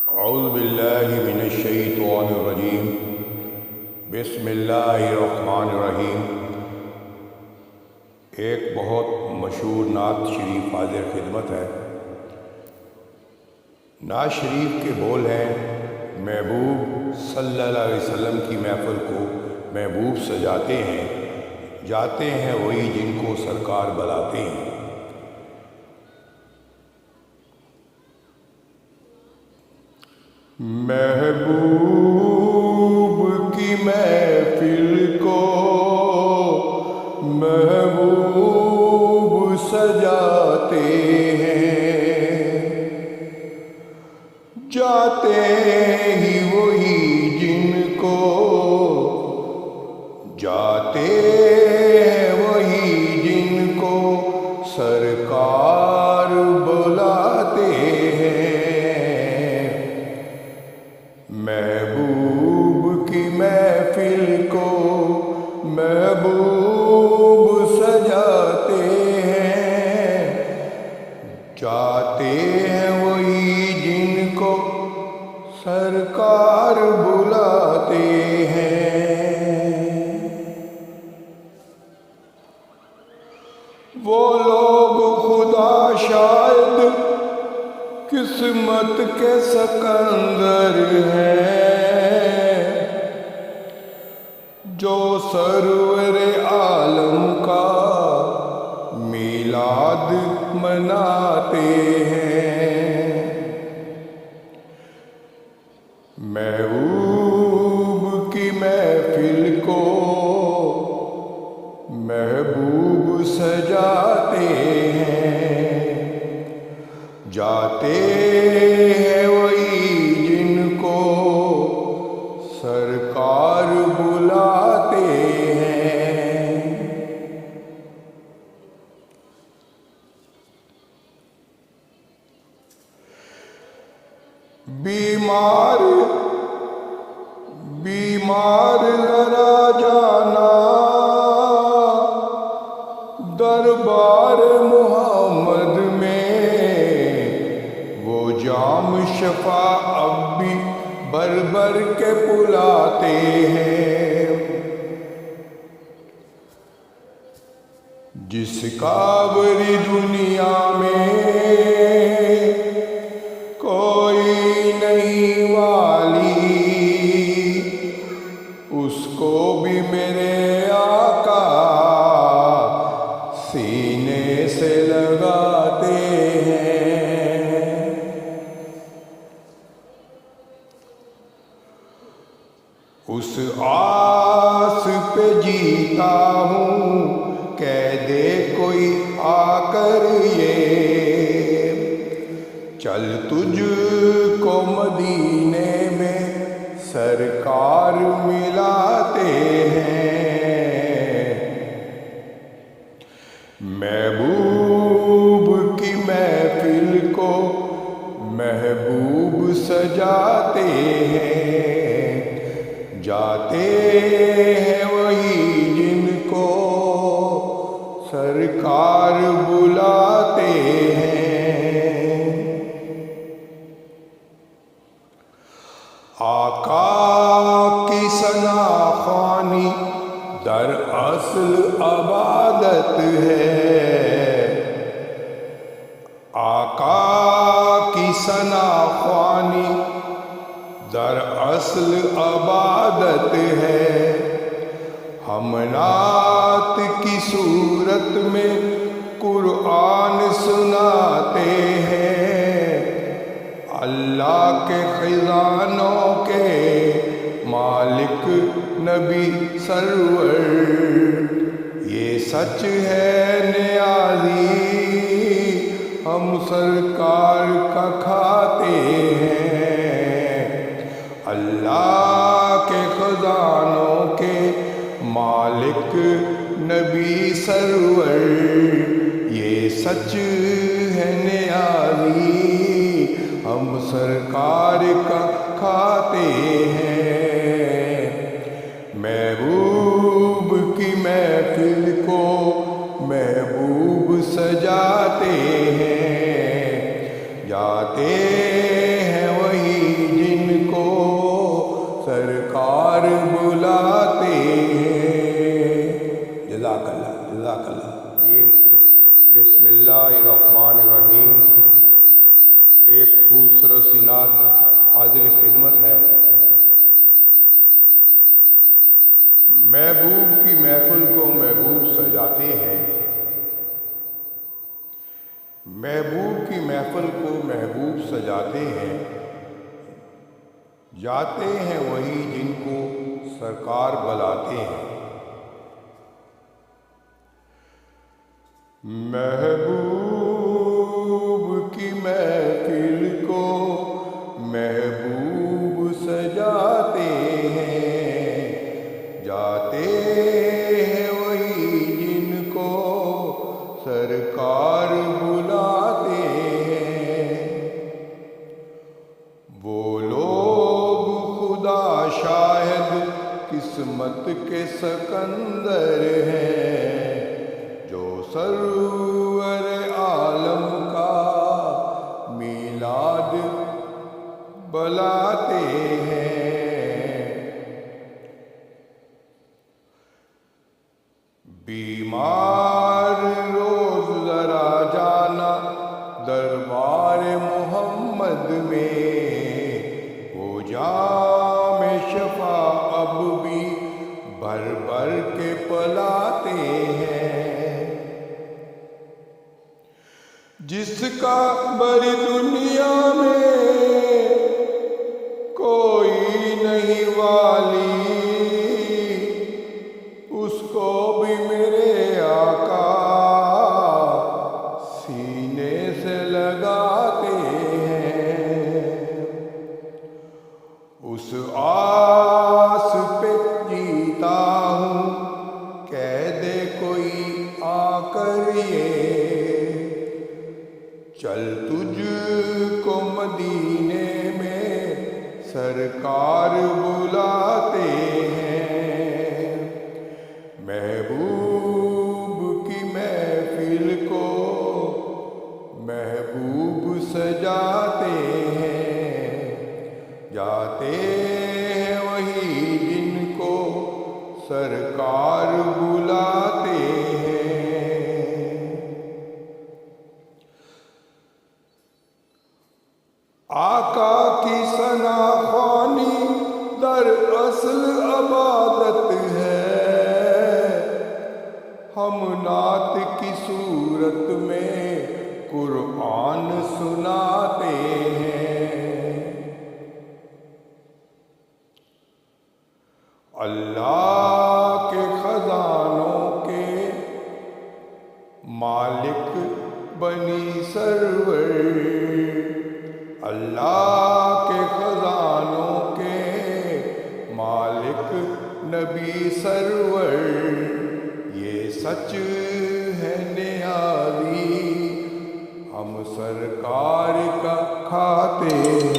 اعوذ باللہ من الشیطان الرجیم بسم اللہ الرحمن الرحیم۔ ایک بہت مشہور نعت شریف حاضر خدمت ہے۔ نعت شریف کے بول ہیں: محبوب صلی اللہ علیہ وسلم کی محفل کو محبوب سجاتے ہیں، جاتے ہیں وہی جن کو سرکار بلاتے ہیں۔ محبوب کی محفل کو محبوب سجاتے ہیں، جاتے ہی وہی جن کو سرکار بلاتے ہیں۔ محبوب کی محفل کو محبوب سجاتے ہیں، جاتے ہیں وہی جن کو سرکار بلاتے ہیں۔ وہ لوگ خدا شاید قسمت کے سکندر ہیں، جو سرور عالم کا میلاد مناتے ہیں۔ محبوب کی محفل کو محبوب سجاتے ہیں، جاتے ہیں وہی جن کو سرکار بلاتے ہیں۔ بیمار ذرا جانا دربار محمد میں، وہ جام شفا اب بھی بھر بھر کے پلاتے ہیں۔ جس کابری دنیا میں کوئی نہیں والی، اس کو بھی میرے آقا سینے سے لگاتے ہیں۔ اس آس پہ جیتا ہوں، کہہ دے کوئی آ کر یہ، چل تجھ کو مدینے میں سرکار ملاتے ہیں۔ محبوب کی محفل کو محبوب سجاتے ہیں، جاتے ہیں وہی جن کو سرکار بلاتے ہیں۔ آقا کی ثنا خوانی در اصل عبادت ہے، آقا کی ثنا خوانی در اصل عبادت ہے۔ ہم نعت کی صورت میں قرآن سناتے ہیں، اللہ کے خزانوں کے مالک نبی سرور، یہ سچ ہے نیازی ہم سرکار کا کھاتے ہیں۔ اللہ کے خزانوں کے مالک نبی سرور، یہ سچ ہے نیازی ہم سرکار کا کھاتے ہیں۔ محبوب کی محفل کو محبوب سجاتے ہیں، جاتے ہیں وہی جزاک اللہ جی۔ بسم اللہ الرحمن الرحیم۔ ایک خوبصورت سی نعت حاضر خدمت ہے۔ محبوب کی محفل کو محبوب سجاتے ہیں، محبوب کی محفل کو محبوب سجاتے ہیں، جاتے ہیں وہی جن کو سرکار بلاتے ہیں۔ محبوب کی محفل کو محبوب سجاتے ہیں، جاتے ہیں وہی جن کو سرکار بلاتے ہیں۔ وہ لوگ خدا شاہد قسمت کے سکندر ہیں، جو سرور عالم کا میلاد بلاتے ہیں۔ بیمار روز ذرا جانا دربار محمد میں، وہ جام شفا اب بھی بھر بھر کے پلاتے ہیں۔ جس کا بری دنیا میں کوئی نہیں والی، اس کو بھی میرے آقا سینے سے لگاتے ہیں۔ اس آس پہ جیتا ہوں، کہہ دے کوئی آ کر یہ، چل تجھ کو مدینے میں سرکار بلاتے ہیں۔ محبوب کی محفل کو محبوب سجاتے ہیں، جاتے ہیں وہی جن کو سرکار بلاتے ہیں۔ آقا کی ثنا خوانی در اصل عبادت ہے، ہم نعت کی صورت میں قرآن سناتے ہیں۔ اللہ کے خزانوں کے مالک بنی سرور، اللہ کے خزانوں کے مالک نبی سرور، یہ سچ ہے نیازی ہم سرکار کا کھاتے ہیں۔